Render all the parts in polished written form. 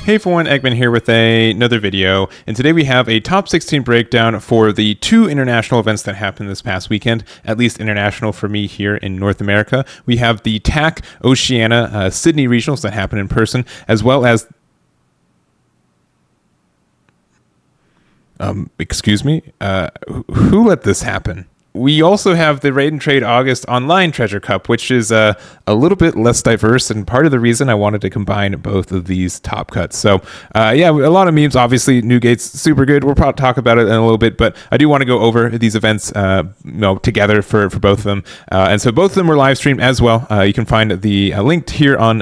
Hey everyone, Eggman here with another video, and today we have a top 16 breakdown for the two international events that happened this past weekend, at least international for me here in North America. We have the TAC Oceania Sydney Regionals that happened in person, as well as excuse me, who let this happen? We also have the Raid and Trade August Online Treasure Cup, which is a little bit less diverse, and part of the reason I wanted to combine both of these top cuts. So, yeah, a lot of memes. Obviously, Newgate's super good. We'll probably talk about it in a little bit, but I do want to go over these events, together for both of them. And so both of them were live streamed as well. You can find the link here on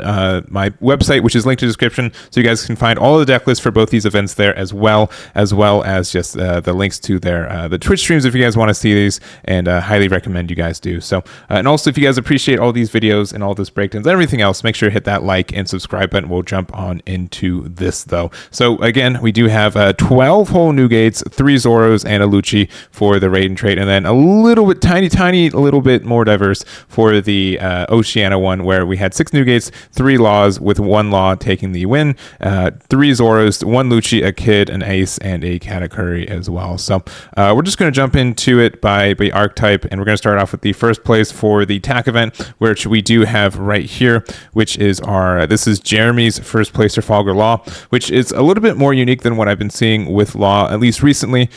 my website, which is linked in the description, so you guys can find all the deck lists for both these events there, as well as just the links to their the Twitch streams if you guys want to see these. And highly recommend you guys do. So, and also if you guys appreciate all these videos and all this breakdowns and everything else, make sure to hit that like and subscribe button. We'll jump on into this though. So again, we do have 12 whole Newgates, 3 Zoros, and a Lucci for the Raid and Trade, and then a little bit tiny little bit more diverse for the Oceania one, where we had 6 Newgates, 3 Laws, with 1 Law taking the win, 3 Zoros, 1 Lucci, a Kid, an Ace, and a Katakuri as well. So we're just going to jump into it by archetype, and we're going to start off with the first place for the TAC event, which we do have right here, which is this is Jeremy's first place Trafalgar Law, which is a little bit more unique than what I've been seeing with Law, at least recently.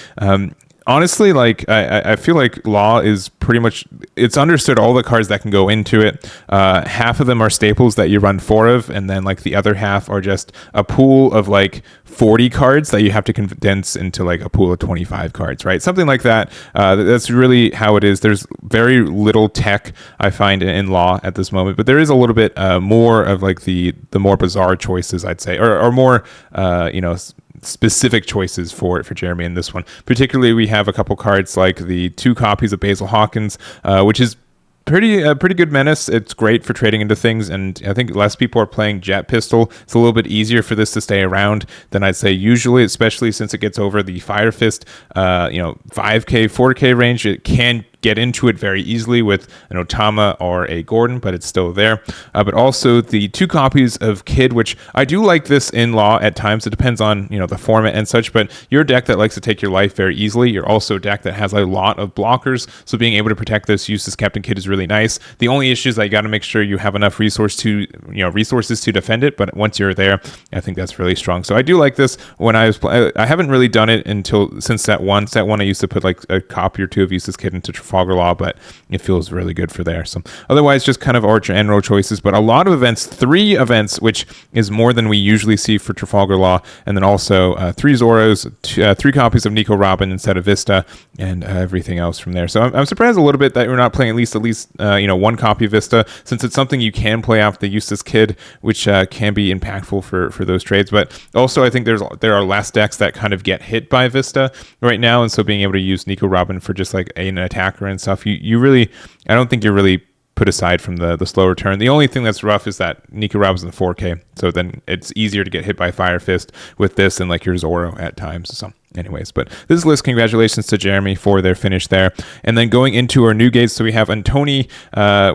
Honestly, like I feel like Law is pretty much, it's understood all the cards that can go into it. Half of them are staples that you run 4 of, and then like the other half are just a pool of like 40 cards that you have to condense into like a pool of 25 cards, right? Something like that. That's really how it is. There's very little tech I find in Law at this moment, but there is a little bit more of like the more bizarre choices, I'd say, or more specific choices for Jeremy in this one. Particularly, we have a couple cards like the 2 copies of Basil Hawkins, which is pretty good menace. It's great for trading into things, and I think less people are playing Jet Pistol. It's a little bit easier for this to stay around than I'd say usually, especially since it gets over the Fire Fist 5k 4k range. It can get into it very easily with an Otama or a Gordon, but it's still there. But also the 2 copies of Kid, which I do like this in Law at times. It depends on the format and such, but you're a deck that likes to take your life very easily. You're also a deck that has a lot of blockers, so being able to protect this Eustace Captain Kid is really nice. The only issue is that you got to make sure you have enough resources to defend it, but once you're there, I think that's really strong. So I do like this. When I haven't really done it since set 1. Set 1 I used to put like a copy or 2 of Eustace Kid into Trafalgar Law, but it feels really good for there. So otherwise, just kind of our general choices, but a lot of events, 3 events, which is more than we usually see for Trafalgar Law, and then also 3 Zoros, 3 copies of Nico Robin instead of Vista, and everything else from there. So I'm surprised a little bit that we're not playing at least 1 copy of Vista, since it's something you can play off the Eustace Kid, which can be impactful for those trades. But also, I think there are less decks that kind of get hit by Vista right now, and so being able to use Nico Robin for just like an attacker and stuff, you really, I don't think you're really put aside from the slower turn. The only thing that's rough is that Nico Robin's in the 4K, so then it's easier to get hit by Fire Fist with this than like your Zoro at times. So anyways, but this list, congratulations to Jeremy for their finish there. And then going into our Newgate, so we have Antoni,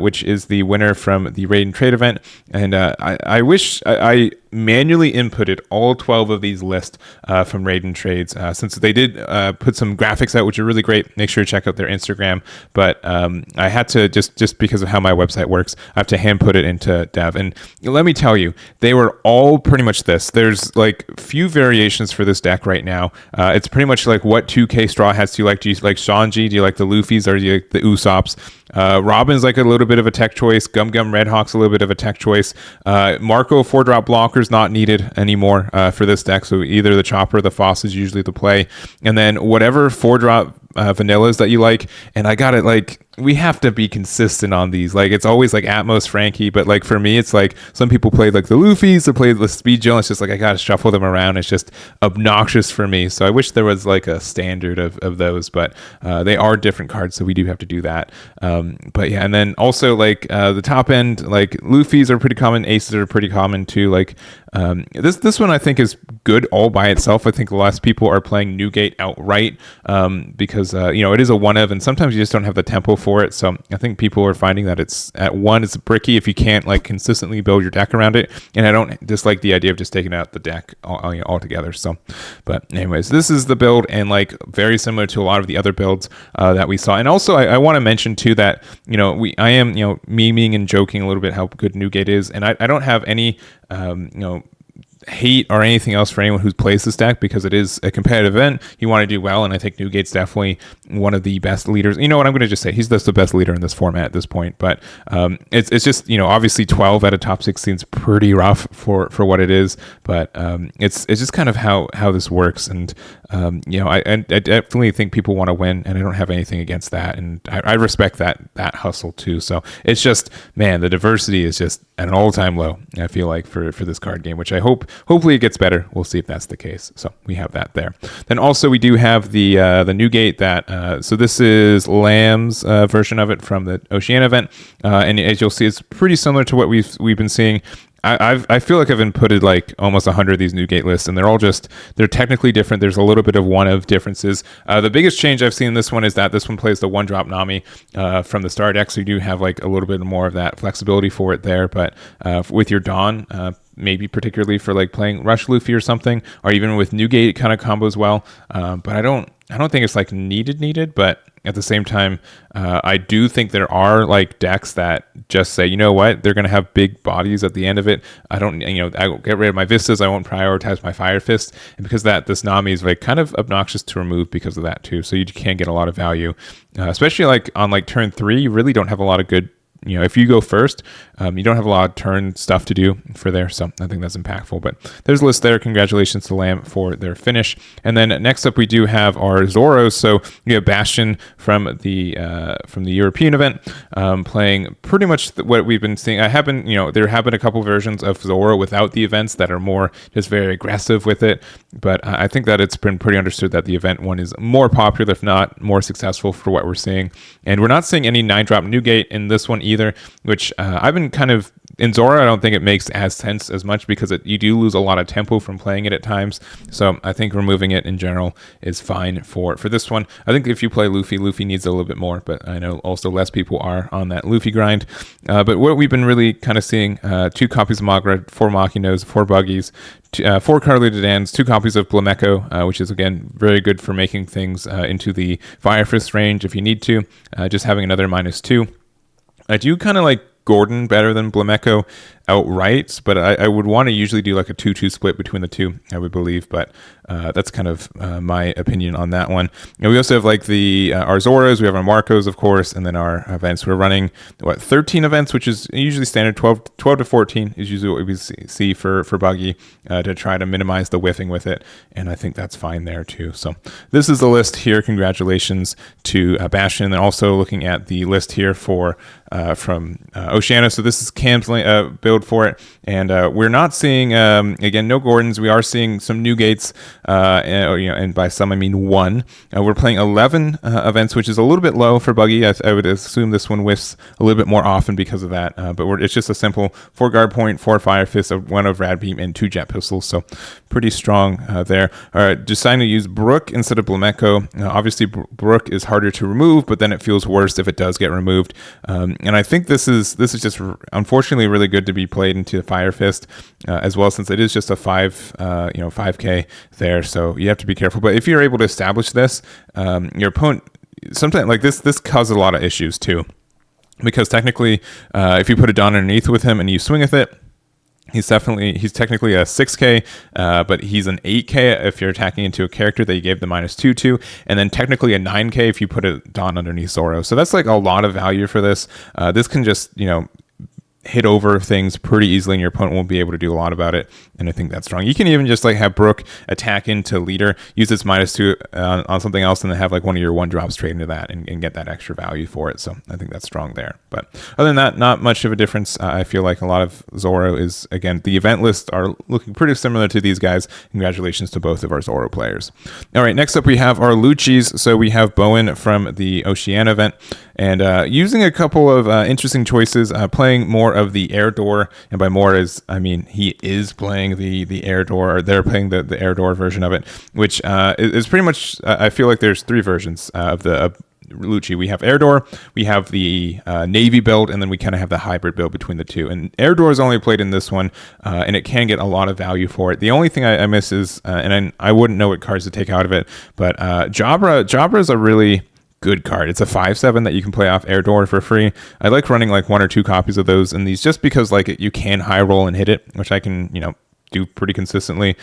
which is the winner from the Raid and Trade event. And I wish I manually inputted all 12 of these lists from Raid and Trades, since they did put some graphics out, which are really great. Make sure to check out their Instagram. But I had to, just because of how my website works, I have to hand put it into dev. And let me tell you, they were all pretty much this. There's like few variations for this deck right now. It's pretty much like, what 2K Straw Hats do you like? Do you like Shanji? Do you like the Luffys? Or do you like the Usops? Robin's like a little bit of a tech choice. Gum Redhawk's a little bit of a tech choice. Marco 4-drop blockers not needed anymore for this deck. So either the Chopper or the Foss is usually the play. And then whatever 4-drop vanillas that you like. And I got it, like, we have to be consistent on these. Like, it's always like Atmos, Frankie, but like for me, it's like some people play like the Luffys or play the Speed Jill. It's just like I gotta shuffle them around. It's just obnoxious for me. So I wish there was like a standard of those, but they are different cards, so we do have to do that. But yeah, and then also like the top end, like Luffys are pretty common, Aces are pretty common too. Like this one I think is good all by itself. I think less people are playing Newgate outright because it is a one of, and sometimes you just don't have the tempo for it. So I think people are finding that it's bricky if you can't like consistently build your deck around it. And I don't dislike the idea of just taking out the deck altogether. So, but anyways, this is the build, and like very similar to a lot of the other builds that we saw. And also I want to mention too that, I am, memeing and joking a little bit how good Newgate is. And I don't have any, hate or anything else for anyone who plays this deck, because it is a competitive event. You want to do well, and I think Newgate's definitely one of the best leaders. You know what, I'm going to just say he's just the best leader in this format at this point. But it's just, obviously 12 out of top 16 is pretty rough for what it is. But it's just kind of how this works. And I definitely think people want to win, and I don't have anything against that. And I respect that hustle too. So it's just, man, the diversity is just at an all-time low, I feel like, for this card game, which I hopefully it gets better. We'll see if that's the case. So we have that there. Then also we do have the Newgate that, so this is Lamb's version of it from the Oceania event. And as you'll see, it's pretty similar to what we've been seeing. I feel like I've inputted like almost 100 of these Newgate lists, and they're technically different. There's a little bit of one of differences. The biggest change I've seen in this one is that this one plays the 1-drop Nami from the star deck, so you do have like a little bit more of that flexibility for it there. But with your Dawn, maybe particularly for like playing Rush Luffy or something, or even with Newgate, it kind of combos well. But I don't think it's like needed, but at the same time, I do think there are like decks that just say, you know what, they're going to have big bodies at the end of it. I don't get rid of my Vistas. I won't prioritize my Fire Fist. And because this Nami is like kind of obnoxious to remove because of that too. So you can get a lot of value, especially like on like turn 3, you really don't have a lot of good, if you go first, you don't have a lot of turn stuff to do for there. So I think that's impactful. But there's a list there. Congratulations to Lamb for their finish. And then next up, we do have our Zoros. So we have Bastien from the European event, playing pretty much what we've been seeing. There have been a couple versions of Zoro without the events that are more just very aggressive with it. But I think that it's been pretty understood that the event one is more popular, if not more successful, for what we're seeing. And we're not seeing any 9-drop Newgate in this one either, which I've been kind of in Zoro. I don't think it makes as sense as much because you do lose a lot of tempo from playing it at times. So I think removing it in general is fine for this one. I think if you play Luffy needs a little bit more, but I know also less people are on that Luffy grind. But what we've been really kind of seeing, 2 copies of Magra, 4 Machinos, 4 Buggies, 4 Carly Dedans, 2 copies of Blameko, which is again very good for making things into the Fire Fist range if you need to. Just having another -2. I do kind of like Gordon better than Blameko outright, but I would want to usually do like a 2-2 split between the two, I would believe. But that's kind of my opinion on that one. And we also have like our Zoros, we have our Marcos, of course, and then our events. We're running 13 events, which is usually standard. 12 to 14 is usually what we see for Buggy, to try to minimize the whiffing with it, and I think that's fine there too. So this is the list here. Congratulations to Bastien. And then also looking at the list here for from Oceania. So this is Cam's build for it, and we're not seeing again, no Gordons. We are seeing some Newgates, and by some I mean 1. We're playing 11 events, which is a little bit low for Buggy. I would assume this one whiffs a little bit more often because of that, but it's just a simple 4 guard point, 4 Fire Fists, 1 of Rad Beam, and 2 Jet Pistols. So pretty strong there. Deciding to use Brook instead of Blameko. Obviously Brook is harder to remove, but then it feels worse if it does get removed. And I think this is just unfortunately really good to be played into the Fire Fist as well, since it is just a 5k there. So you have to be careful. But if you're able to establish this, your opponent sometimes like this causes a lot of issues too, because technically, if you put a Dawn underneath with him and you swing with it, he's technically a 6k, but he's an 8k if you're attacking into a character that you gave the -2 to, and then technically a 9k if you put a Dawn underneath Zoro. So that's like a lot of value for this. This can just, hit over things pretty easily, and your opponent won't be able to do a lot about it. And I think that's strong. You can even just like have Brook attack into leader, use its -2 on something else, and then have like one of your 1-drops trade into that and get that extra value for it. So I think that's strong there. But other than that, not much of a difference. I feel like a lot of Zoro is, again, the event lists are looking pretty similar to these guys. Congratulations to both of our Zoro players. All right, next up we have our Luccis. So we have Bowen from the Oceania event, and using a couple of interesting choices, playing more more of the air door, and by more I mean he is playing the air door, or they're playing the air door version of it, which is pretty much. I feel like there's 3 versions of Lucci. We have air door, we have the navy build, and then we kind of have the hybrid build between the two. And air door is only played in this one, and it can get a lot of value for it. The only thing I miss is, and I wouldn't know what cards to take out of it, but Jabra is a really good card. It's a 5/7 that you can play off air door for free. I like running like 1 or 2 copies of those in these just because like you can high roll and hit it, which I can do pretty consistently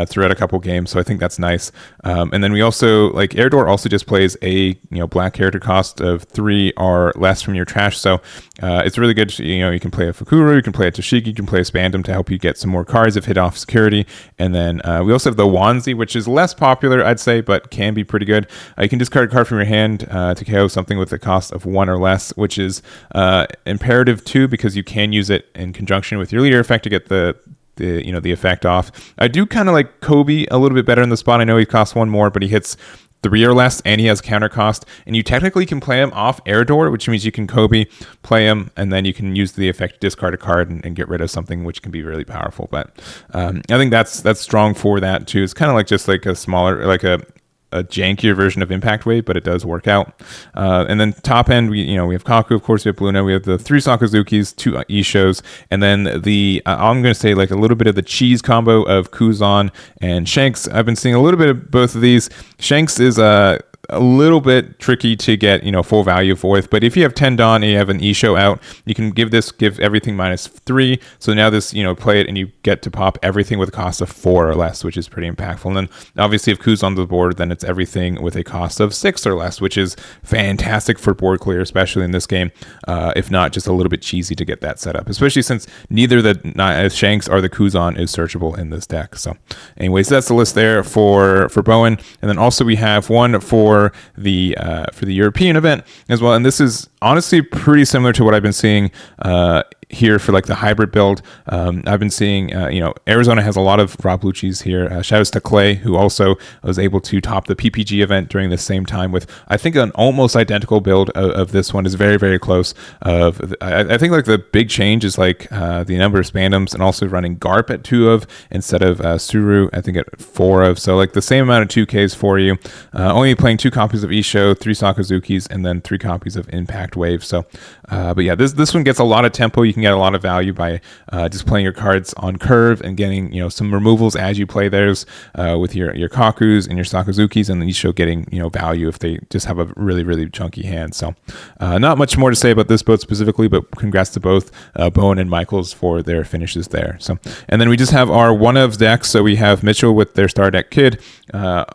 throughout a couple games, so I think that's nice. And then we also like air door also just plays a black character cost of 3 or less from your trash, so it's really good. You can play a Fukuro, you can play a Toshiki, you can play a Spandam to help you get some more cards if hit off security. And then we also have the Wanzi, which is less popular, I'd say, but can be pretty good. You can discard a card from your hand to KO something with a cost of 1 or less, which is imperative too, because you can use it in conjunction with your leader effect to get the effect off. I do kind of like Kobe a little bit better in the spot. I know he costs 1 more, but he hits 3 or less, and he has counter cost. And you technically can play him off air door, which means you can Kobe, play him, and then you can use the effect to discard a card and get rid of something, which can be really powerful. But I think that's strong for that too. It's kind of like just like a smaller, like a jankier version of Impact Wave, but it does work out. And then top end, we have Kaku, of course, we have Bluna, we have the 3 Sakazukis, 2 Ishos, and then I'm going to say like a little bit of the cheese combo of Kuzan and Shanks. I've been seeing a little bit of both of these. Shanks is a little bit tricky to get full value for it, but if you have 10 Dawn and you have an Isho out, you can give everything -3. So now this play it and you get to pop everything with a cost of 4 or less, which is pretty impactful. And then obviously if Kuz on the board, then it's everything with a cost of 6 or less, which is fantastic for board clear, especially in this game. If not, just a little bit cheesy to get that set up, especially since neither the Shanks or the Kuzan is searchable in this deck. So anyways, that's the list there for Bowen. And then also we have one for the European event as well, and this is honestly pretty similar to what I've been seeing here for like the hybrid build. I've been seeing Arizona has a lot of Rob Lucci's here. Shout outs to Clay, who also was able to top the PPG event during the same time with I think an almost identical build of this one. Is very, very close. I think like the big change is like the number of Spandams and also running Garp at 2 of instead of Suru I think at 4 of, so like the same amount of 2Ks for you. Only playing 2 copies of Isho, 3 Sakazukis, and then 3 copies of Impact Wave. So but yeah, this one gets a lot of tempo. You can get a lot of value by just playing your cards on curve and getting some removals as you play theirs with your Kakus and your Sakazukis, and then Isho getting value if they just have a really, really chunky hand. So not much more to say about this boat specifically, but congrats to both Bowen and Michaels for their finishes there. So, and then we just have our one of decks. So we have Mitchell with their Star Deck Kid.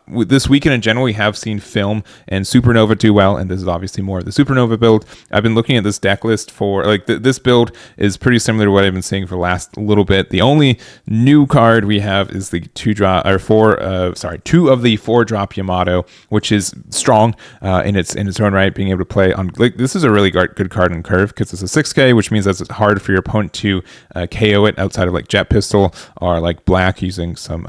With this weekend in general, we have seen Film and Supernova do well, and this is obviously more of the Supernova build. I've been looking at this deck list for like this build is pretty similar to what I've been seeing for the last little bit. The only new card we have is the 2 of the 4-drop Yamato, which is strong in its own right. Being able to play on like this is a really good card on curve because it's a 6K, which means that it's hard for your opponent to KO it outside of like Jet Pistol or like Black using some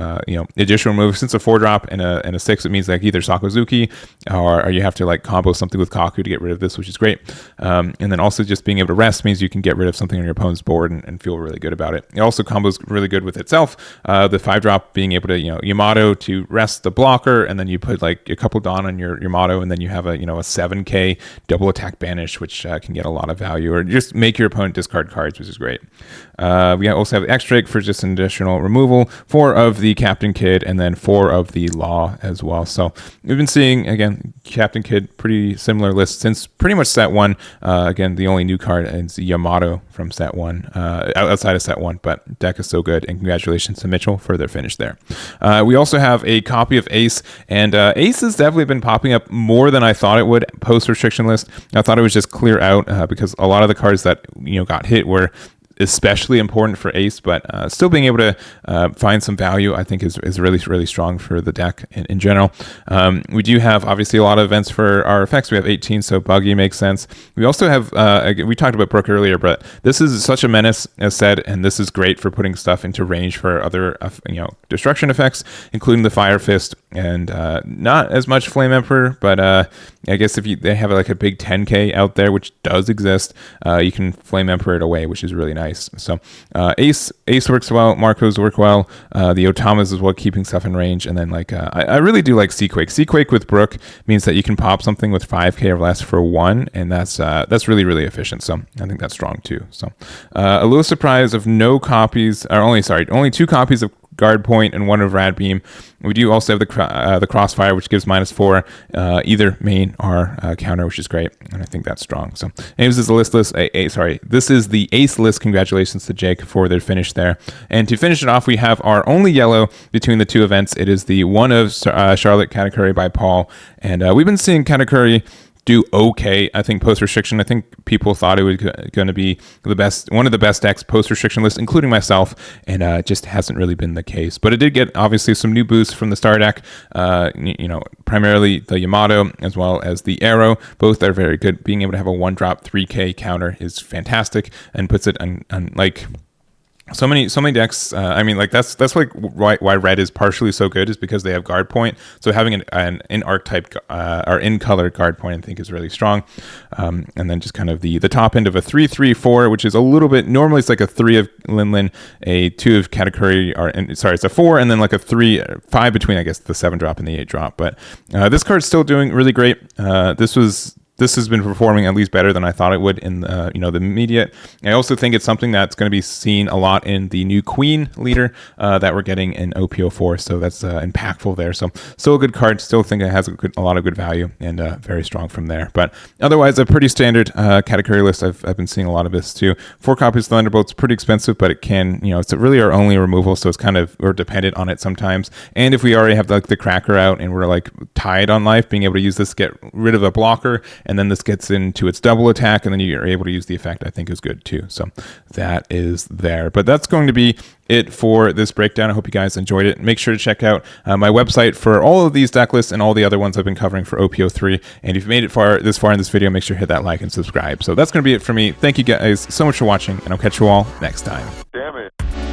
additional moves. Since a 4-drop and a 6, it means like either Sakazuki or you have to like combo something with Kaku to get rid of this, which is great. And then also just being able to rest means you can get rid of something on your opponent's board and feel really good about it. It also combos really good with itself. The 5-drop being able to Yamato to rest the blocker, and then you put like a couple Dawn on your Yamato, and then you have a 7K double attack banish, which can get a lot of value, or just make your opponent discard cards, which is great. We also have X-Drake for just an additional removal, 4 of the Captain Kid, and then 4 of the Law as well. So we've been seeing again Captain Kid, pretty similar list since pretty much set 1. Again, the only new card is Yamato from set 1, outside of set 1, but deck is so good, and congratulations to Mitchell for their finish there. We also have a copy of Ace, and Ace has definitely been popping up more than I thought it would post restriction list. I thought it was just clear out because a lot of the cards that got hit were especially important for Ace, but still being able to find some value, I think, is really, really strong for the deck in general. We do have, obviously, a lot of events for our effects. We have 18, so Buggy makes sense. We also have, we talked about Brook earlier, but this is such a menace, as said, and this is great for putting stuff into range for other, destruction effects, including the Fire Fist, and not as much Flame Emperor, but I guess if they have like a big 10k out there, which does exist, you can Flame Emperor it away, which is really nice. So Ace works well, Marcos work well, the Otamas as well, keeping stuff in range, and then like I really do like Seaquake. Seaquake with Brook means that you can pop something with 5k or less for 1, and that's really, really efficient. So I think that's strong too. So a little surprise of only 2 copies of Guard Point and 1 of Rad Beam. We do also have the Crossfire, which gives -4 either main or counter, which is great, and I think that's strong. So anyways, this is the Ace list. Congratulations to Jake for their finish there. And to finish it off, we have our only yellow between the 2 events. It is the one of Charlotte Katakuri by Paul, and we've been seeing Katakuri do okay. I think post-restriction, I think people thought it was going to be one of the best decks post-restriction list, including myself, and it just hasn't really been the case. But it did get, obviously, some new boosts from the star deck, primarily the Yamato as well as the Arrow. Both are very good. Being able to have a 1-drop 3k counter is fantastic, and puts it on like so many decks. That's like why red is partially so good, is because they have Guard Point. So having an in archetype or in color Guard Point, I think, is really strong. And then just kind of the top end of a 3/3/4, which is a little bit, normally it's like a 3 of Linlin, a 2 of Katakuri, it's a 4, and then like a 5 between, I guess, the 7-drop and the 8-drop. But this card's still doing really great. This has been performing at least better than I thought it would in the immediate. I also think it's something that's going to be seen a lot in the new Queen leader that we're getting in OP04, so that's impactful there. So still a good card, still think it has a lot of good value, and very strong from there. But otherwise, a pretty standard Katakuri list. I've been seeing a lot of this too. 4 copies of Thunderbolt's pretty expensive, but it can, it's really our only removal, so it's kind of, we're dependent on it sometimes. And if we already have like the Cracker out and we're like tied on life, being able to use this to get rid of a blocker, and then this gets into its double attack, and then you're able to use the effect, I think, is good too. So that is there. But that's going to be it for this breakdown. I hope you guys enjoyed it. Make sure to check out my website for all of these deck lists and all the other ones I've been covering for OP03. And if you made it this far in this video, make sure to hit that like and subscribe. So that's going to be it for me. Thank you guys so much for watching, and I'll catch you all next time. Damn it.